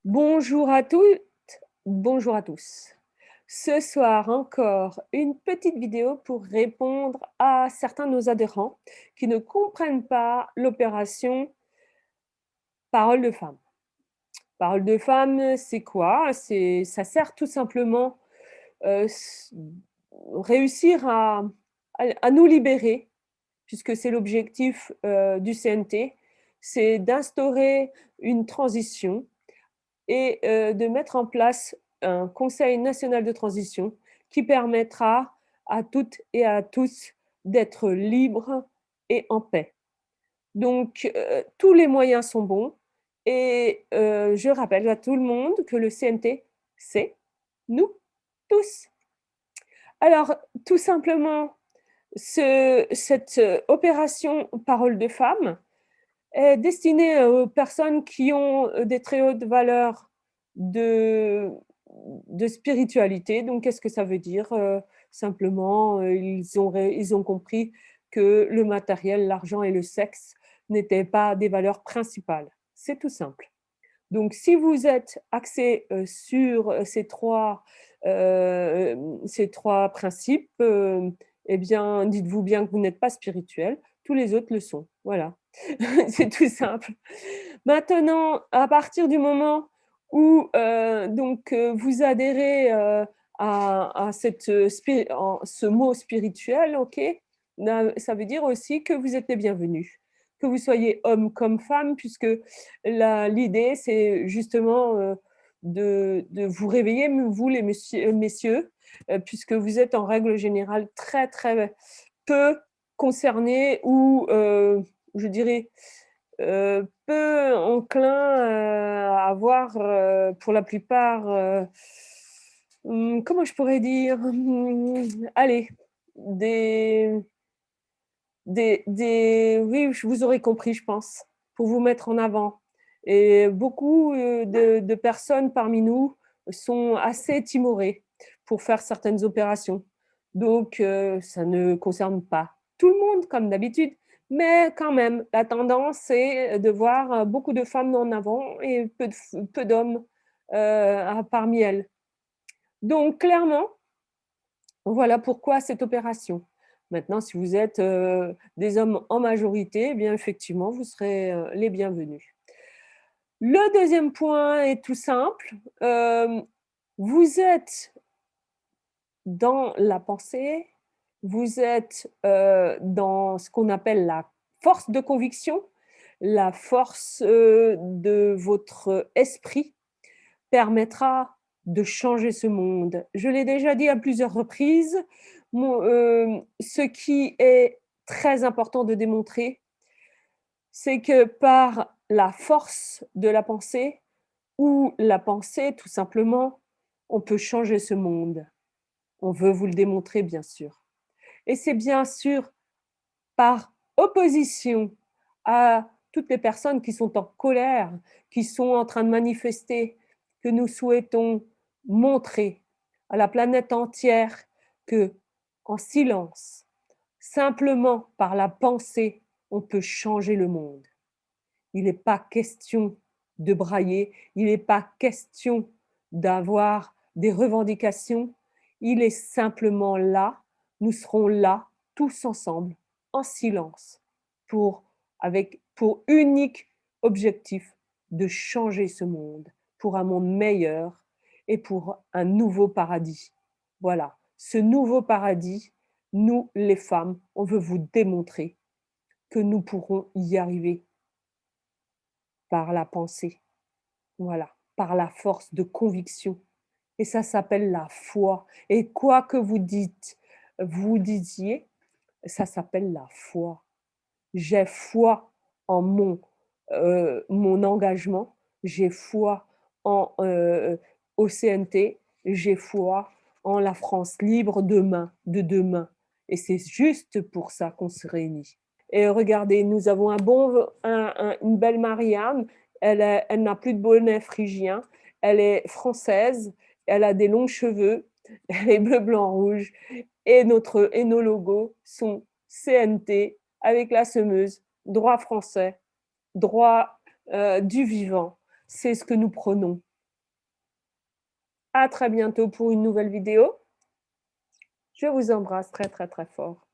Bonjour à toutes, bonjour à tous. Ce soir encore, une petite vidéo pour répondre à certains de nos adhérents qui ne comprennent pas l'opération Parole de femme. Parole de femme, c'est quoi? Ça sert tout simplement s réussir à nous libérer, puisque c'est l'objectif, du CNT, c'est d'instaurer une transition et de mettre en place un conseil national de transition qui permettra à toutes et à tous d'être libres et en paix. Donc tous les moyens sont bons et je rappelle à tout le monde que le CNT, c'est nous tous. Alors tout simplement, cette opération Parole de femme est destinée aux personnes qui ont, des très hautes valeurs de de spiritualité. Donc qu'est-ce que ça veut dire? Simplement, ils ont compris que le matériel, l'argent et le sexe n'étaient pas des valeurs principales. C'est tout simple. Donc si vous êtes axé, sur, ces 3 principes, et bien, dites-vous bien que vous n'êtes pas spirituel, tous les autres le sont. Voilà. C'est tout simple. Maintenant, à partir du moment où, vous adhérez, à cette, ce mot spirituel, OK? Ça veut dire aussi que vous êtes les bienvenus. Que vous soyez homme comme femme, puisque l'idée, c'est justement, de vous réveiller, vous les messieurs, puisque vous êtes en règle générale très, très peu concernés ou, je dirais, peu enclin, à avoir, pour la plupart, comment je pourrais dire? Allez, des oui, vous aurez compris, je pense, pour vous mettre en avant et beaucoup, de personnes parmi nous sont assez timorées pour faire certaines opérations. Donc ça ne concerne pas tout le monde comme d'habitude, mais quand même, la tendance, c'est de voir, beaucoup de femmes en avant et peu d'hommes, parmi elles. Donc clairement, voilà pourquoi cette opération. Maintenant, si vous êtes, des hommes en majorité, eh bien effectivement, vous serez, les bienvenus. Le deuxième point est tout simple, vous êtes dans la pensée, vous êtes, dans ce qu'on appelle la force de conviction, la force, de votre esprit permettra de changer ce monde. Je l'ai déjà dit à plusieurs reprises, ce qui est très important de démontrer, c'est que par la force de la pensée ou la pensée tout simplement, on peut changer ce monde. On veut vous le démontrer bien sûr. Et c'est bien sûr par opposition à toutes les personnes qui sont en colère, qui sont en train de manifester, que nous souhaitons montrer à la planète entière que, en silence, simplement par la pensée, on peut changer le monde. Il n'est pas question de brailler, il n'est pas question d'avoir des revendications, il est simplement là, nous serons là, tous ensemble, en silence, pour unique objectif de changer ce monde, pour un monde meilleur et pour un nouveau paradis. Voilà, ce nouveau paradis, nous les femmes, on veut vous démontrer que nous pourrons y arriver par la pensée. Voilà, par la force de conviction et ça s'appelle la foi et quoi que vous disiez, ça s'appelle la foi. J'ai foi en mon engagement, j'ai foi en, au CNT, j'ai foi en la France libre de demain et c'est juste pour ça qu'on se réunit. Et regardez, nous avons une belle Marianne, elle n'a plus de bonnet phrygien, elle est française, elle a des longs cheveux, elle est bleu, blanc, rouge et nos logos sont CNT avec la semeuse, droit français, droit, du vivant. C'est ce que nous prônons. À très bientôt pour une nouvelle vidéo. Je vous embrasse très, très, très fort.